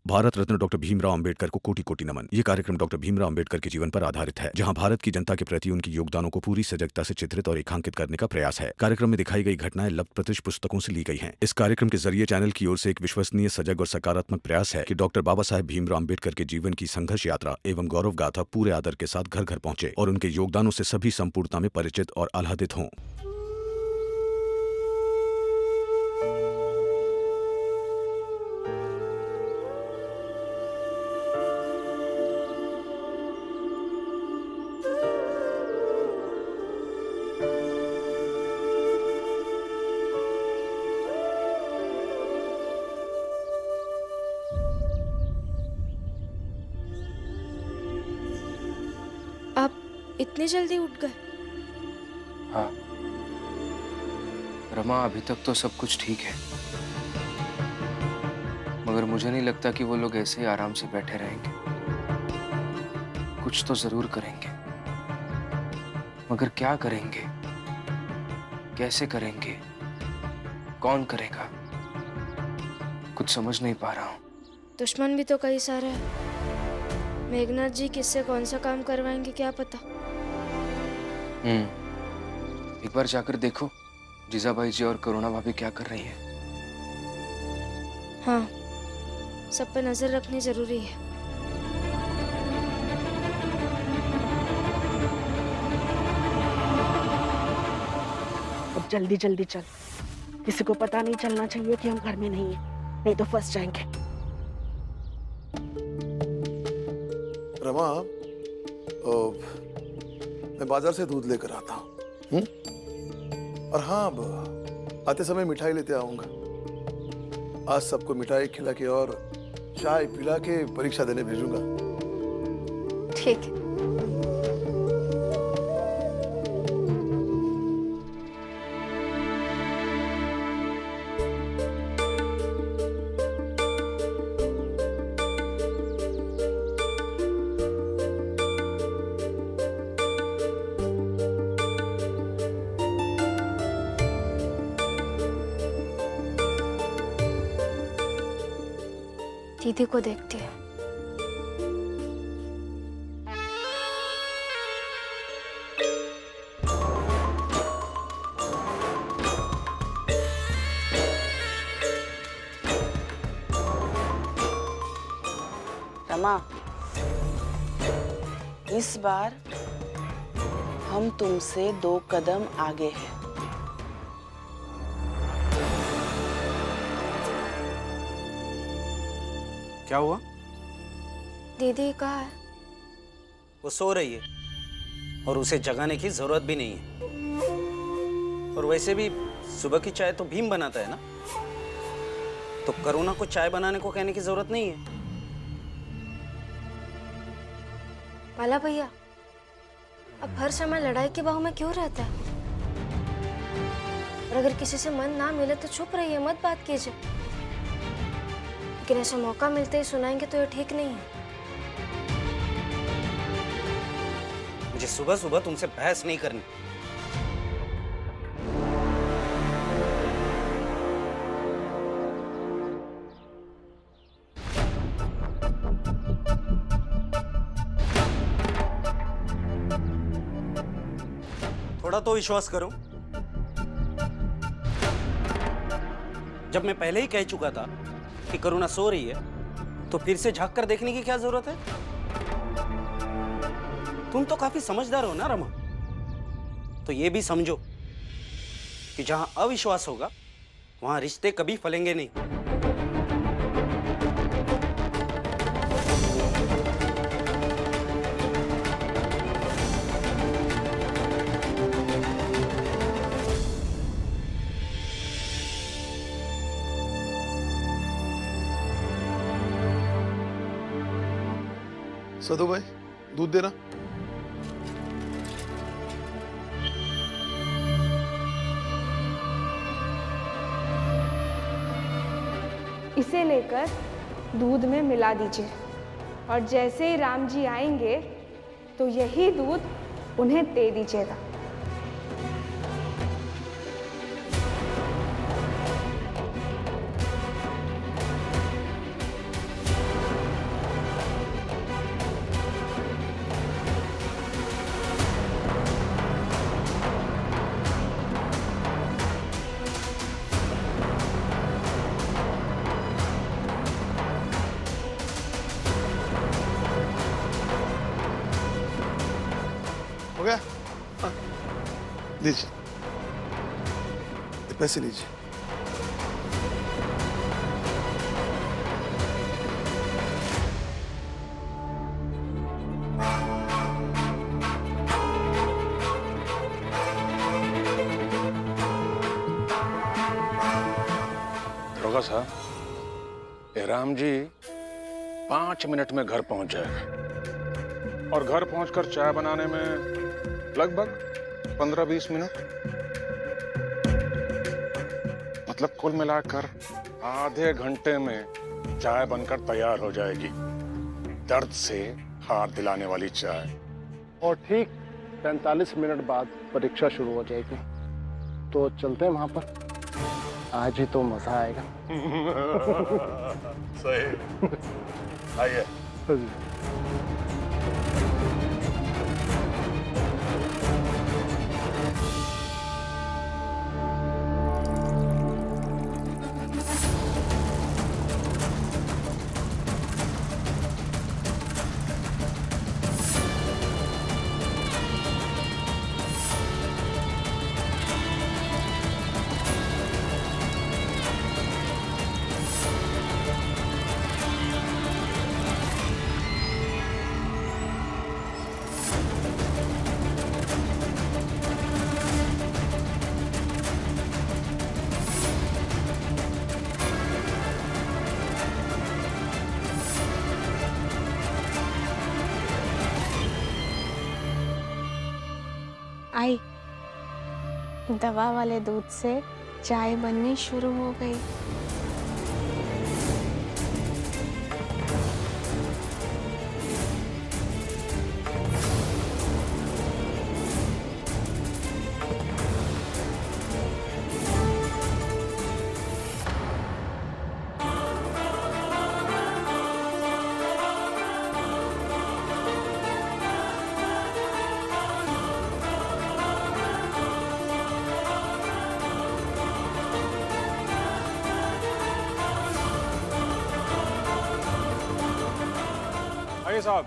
Bharat Ratna doctor Bhimrao Ambedkar को कोटि कोटि नमन। ये कार्यक्रम डॉक्टर भीमराव अंबेडकर के जीवन पर आधारित है, जहां भारत की जनता के प्रति उनके योगदानों को पूरी सजगता से चित्रित और रेखांकित करने का प्रयास है। कार्यक्रम में दिखाई गई घटनाएं लब्ध प्रतिष्ठ पुस्तकों से ली गई हैं। इस कार्यक्रम के जरिए चैनल की ओर से एक विश्वसनीय, सजग और सकारात्मक प्रयास है कि डॉक्टर बाबा साहेब भीमराव अंबेडकर के जीवन की संघर्ष यात्रा एवं गौरव गाथा पूरे आदर के साथ घर घर पहुंचे और उनके योगदानों से सभी संपूर्णता में परिचित और आह्लादित हों। आप इतने जल्दी उठ गए? हाँ रमा, अभी तक तो सब कुछ ठीक है, मगर मुझे नहीं लगता कि वो लोग ऐसे ही आराम से बैठे रहेंगे। कुछ तो जरूर करेंगे, मगर क्या करेंगे, कैसे करेंगे, कौन करेगा, कुछ समझ नहीं पा रहा हूँ। दुश्मन भी तो कई सारे हैं। मेघनाथ जी किससे कौन सा काम करवाएंगे क्या पता। एक बार जाकर देखो जीजाबाई जी और करुणा भाभी क्या कर रही है। हाँ, सब पे नजर रखनी जरूरी है। अब जल्दी जल्दी चल, किसी को पता नहीं चलना चाहिए कि हम घर में नहीं हैं, नहीं तो फंस जाएंगे। रमा, मैं बाजार से दूध लेकर आता हूँ। और हाँ, अब आते समय मिठाई लेते आऊंगा। आज सबको मिठाई खिला के और चाय पिला के परीक्षा देने भेजूंगा। ठीक है। दीदी को देखती है। रमा, इस बार हम तुमसे 2 कदम आगे हैं। क्या हुआ? दीदी कहाँ है? वो सो रही है और उसे जगाने की जरूरत भी नहीं है। और वैसे भी सुबह की चाय तो भीम बनाता है ना, तो करुणा को चाय बनाने को कहने की जरूरत नहीं है। पाला भैया, अब हर समय लड़ाई के बाहु में क्यों रहता है? और अगर किसी से मन ना मिले तो चुप रहिए, मत बात कीजिए। लेकिन ऐसा मौका मिलते ही सुनाएंगे तो ये ठीक नहीं है। मुझे सुबह सुबह तुमसे बहस नहीं करनी। थोड़ा तो विश्वास करो। जब मैं पहले ही कह चुका था कि करुणा सो रही है, तो फिर से झांक कर देखने की क्या जरूरत है? तुम तो काफी समझदार हो ना रमा, तो ये भी समझो कि जहां अविश्वास होगा वहां रिश्ते कभी फलेंगे नहीं। सदो भाई, दूध देना। इसे लेकर दूध में मिला दीजिए और जैसे ही राम जी आएंगे तो यही दूध उन्हें दे दीजिएगा। गया? लीजिए, ये पैसे लीजिए। दरोगा साहब, ये राम जी 5 मिनट में घर पहुंच जाएगा और घर पहुंचकर चाय बनाने में लगभग 15-20 मिनट, मतलब कुल मिलाकर आधे घंटे में चाय बनकर तैयार हो जाएगी। दर्द से हाथ दिलाने वाली चाय। और ठीक 45 मिनट बाद परीक्षा शुरू हो जाएगी। तो चलते हैं वहां पर, आज ही तो मजा आएगा। सही। आइए। आई, दवा वाले दूध से चाय बननी शुरू हो गई। आइए साहब।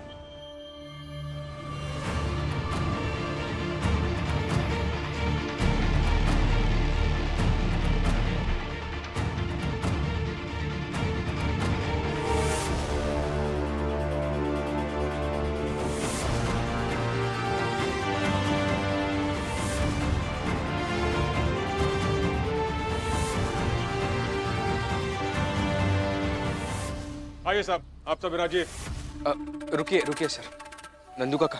आइए साहब, आप सब विराजिए। रुकिए रुकिए सर, नंदू काका।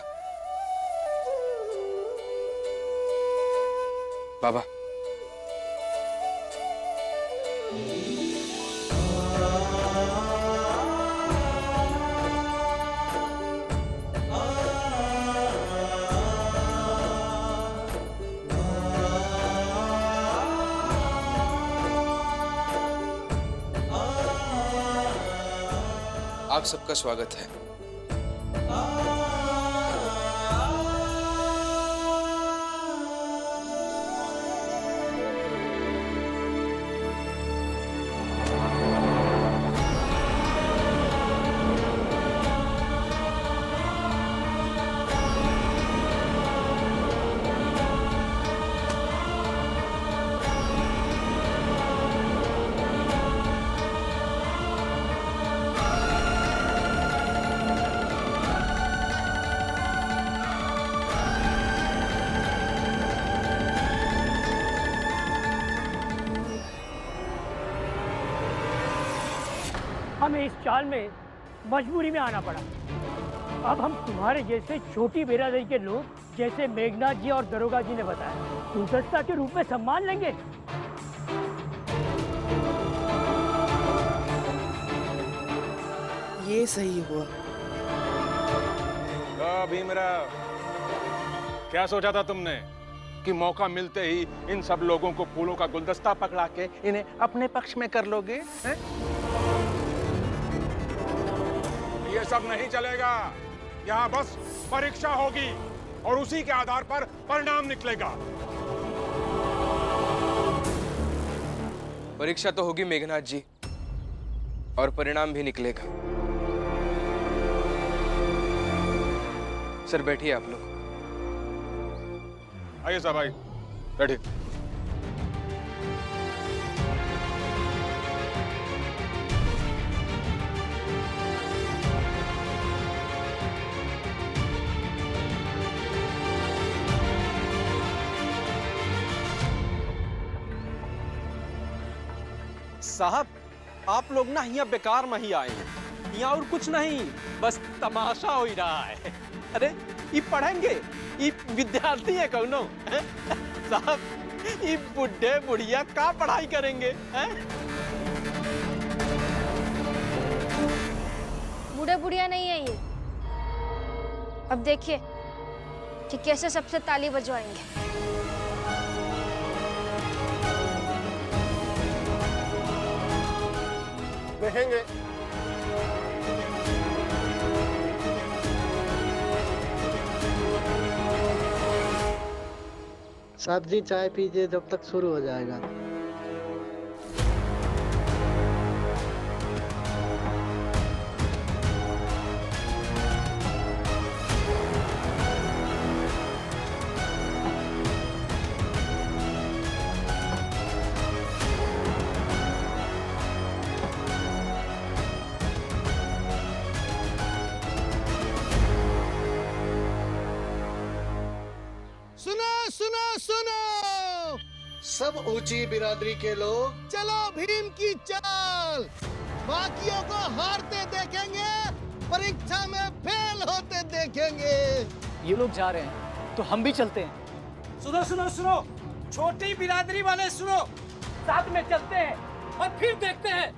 बाबा, आप सबका स्वागत है। हमें इस चाल में मजबूरी में आना पड़ा। अब हम तुम्हारे जैसे छोटी बिरादरी के लोग जैसे मेघनाथ जी और दरोगा जी ने बताया गुलदस्ता के रूप में सम्मान लेंगे। ये सही हुआ। भीमराव, क्या सोचा था तुमने कि मौका मिलते ही इन सब लोगों को फूलों का गुलदस्ता पकड़ा के इन्हें अपने पक्ष में कर लोगे? हैं? ये सब नहीं चलेगा। यहाँ बस परीक्षा होगी और उसी के आधार पर परिणाम निकलेगा। परीक्षा तो होगी मेघनाथ जी, और परिणाम भी निकलेगा। सर बैठिए आप लोग। आइए साहब आइए, बैठिए। साहब आप लोग ना यहाँ बेकार में ही आए हैं, यहाँ और कुछ नहीं, बस तमाशा हो ही रहा है। अरे ये पढ़ेंगे, ये विद्यार्थी है कौनो हैं? साहब ये बुढ़े बुढ़िया का पढ़ाई करेंगे हैं? बूढ़े बुढ़िया नहीं है ये। अब देखिए कि कैसे सबसे ताली बजवाएंगे। देखेंगे। साहब जी चाय पीजिए जब तक शुरू हो जाएगा। सुनो सुनो सुनो, सब ऊंची बिरादरी के लोग चलो भीम की चाल। बाकियों को हारते देखेंगे, परीक्षा में फेल होते देखेंगे। ये लोग जा रहे हैं तो हम भी चलते हैं। सुनो सुनो सुनो, छोटी बिरादरी वाले सुनो, साथ में चलते हैं और फिर देखते हैं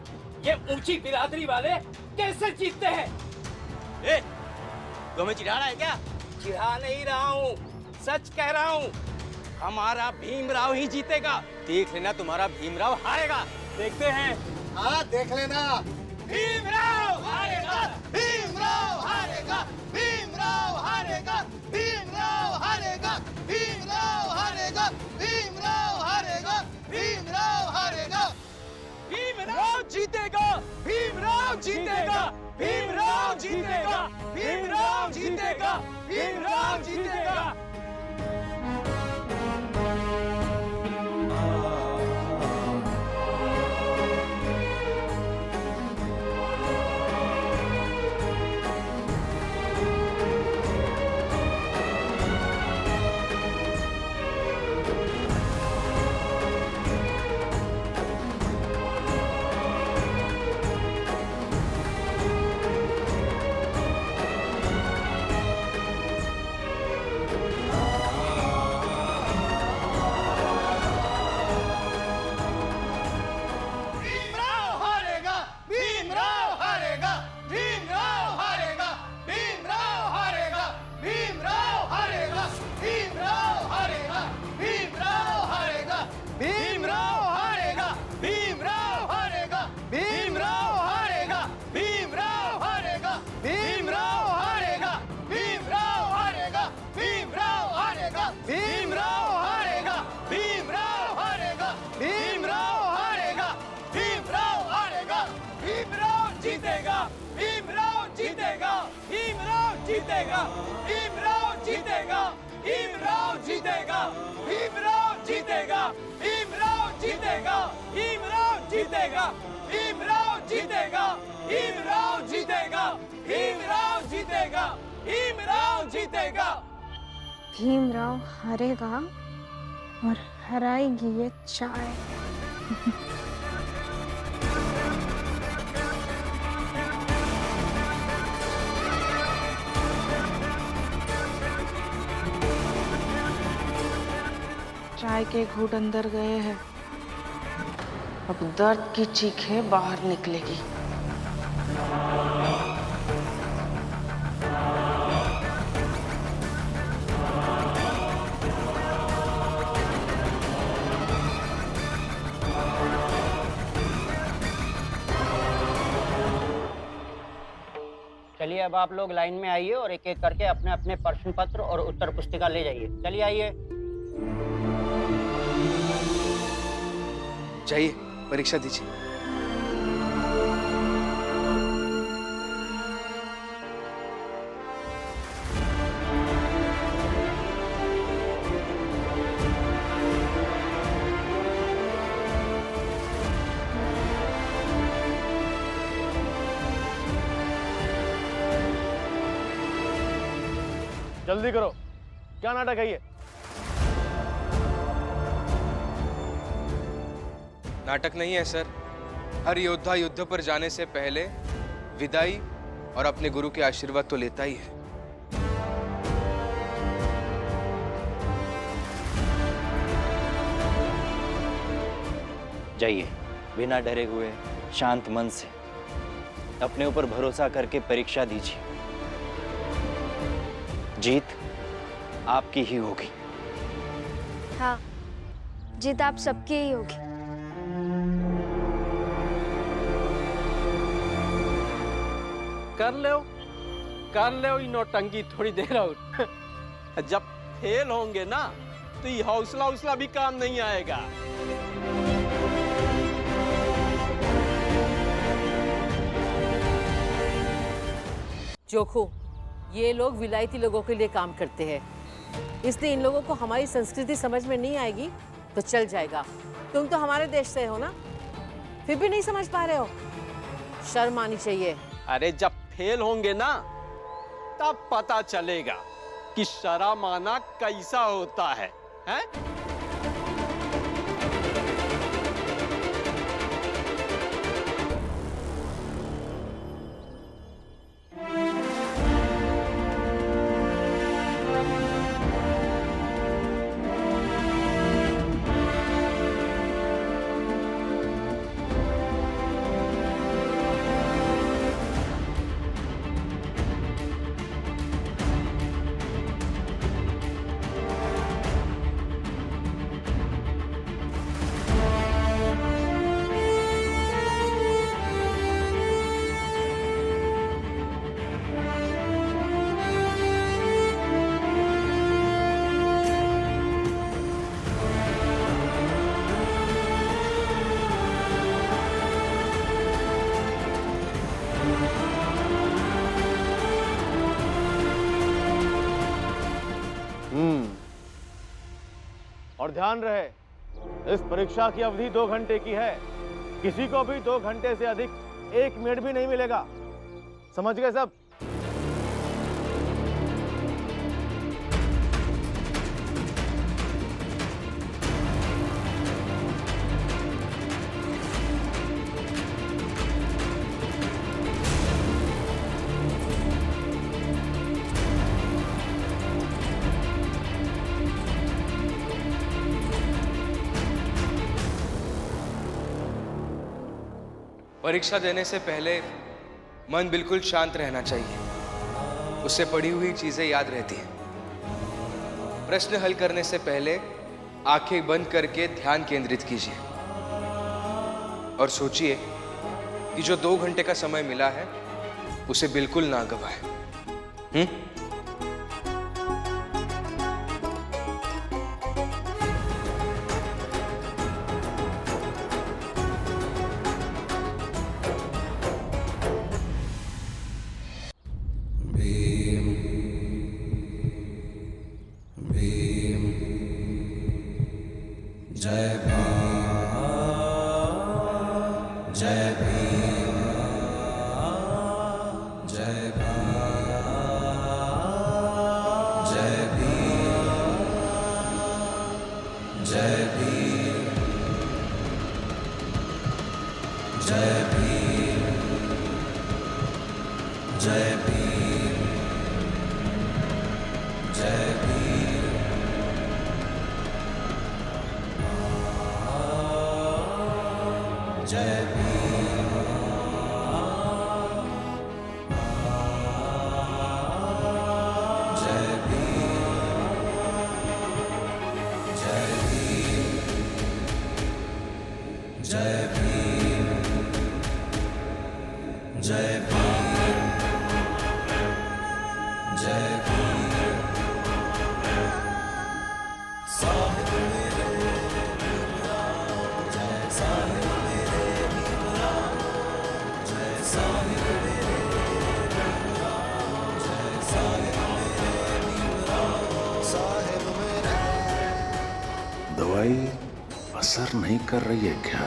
ये ऊंची बिरादरी वाले कैसे जीतते हैं। ए, तुम्हें चिढ़ा रहा है क्या? चिढ़ा नहीं रहा हूँ, सच कह रहा हूँ। हमारा भीमराव ही जीतेगा। देख लेना तुम्हारा भीमराव हारेगा। देखते हैं। हाँ देख लेना। भीमराव हारेगा, भीमराव हारेगा, भीमराव हारेगा, भीमराव हारेगा, भीमराव हारेगा, भीमराव हारेगा, भीमराव हारेगा। भीमराव जीतेगा, भीमराव जीतेगा, भीमराव जीतेगा, भीमराव जीतेगा, भीमराव जीतेगा। जीतेगा, भीमराव जीतेगा, भीमराव जीतेगा, भीमराव जीतेगा, भीमराव जीतेगा, भीमराव जीतेगा, भीमराव जीतेगा, भीमराव जीतेगा, भीमराव जीतेगा, भीमराव जीतेगा। भीमराव हारेगा और हराएगी ये चाय। चाय के घूंट अंदर गए हैं, अब दर्द की चीखें बाहर निकलेगी। चलिए अब आप लोग लाइन में आइए और एक एक करके अपने अपने प्रश्न पत्र और उत्तर पुस्तिका ले जाइए। चलिए आइए। जाइए परीक्षा दीजिए। जल्दी करो, क्या नाटक है ये? नाटक नहीं है सर। हर योद्धा युद्ध पर जाने से पहले विदाई और अपने गुरु के आशीर्वाद तो लेता ही है। जाइए, बिना डरे हुए शांत मन से अपने ऊपर भरोसा करके परीक्षा दीजिए। जीत आपकी ही होगी। हाँ, जीत आप सबकी ही होगी। कर ले ये नौटंकी थोड़ी देर और। जब फेल होंगे ना तो ये हौसला भी काम नहीं आएगा। जोखो, ये लोग विलायती लोगों के लिए काम करते हैं, इसलिए इन लोगों को हमारी संस्कृति समझ में नहीं आएगी तो चल जाएगा। तुम तो हमारे देश से हो ना, फिर भी नहीं समझ पा रहे हो? शर्म आनी चाहिए। अरे जब फेल होंगे ना तब पता चलेगा कि शर्म आना कैसा होता है, हैं? और ध्यान रहे, इस परीक्षा की अवधि 2 घंटे की है। किसी को भी 2 घंटे से अधिक 1 मिनट भी नहीं मिलेगा। समझ गए सब? परीक्षा देने से पहले मन बिल्कुल शांत रहना चाहिए, उससे पढ़ी हुई चीजें याद रहती हैं। प्रश्न हल करने से पहले आंखें बंद करके ध्यान केंद्रित कीजिए और सोचिए कि जो 2 घंटे का समय मिला है उसे बिल्कुल ना गवाएं। दवाई असर नहीं कर रही है क्या?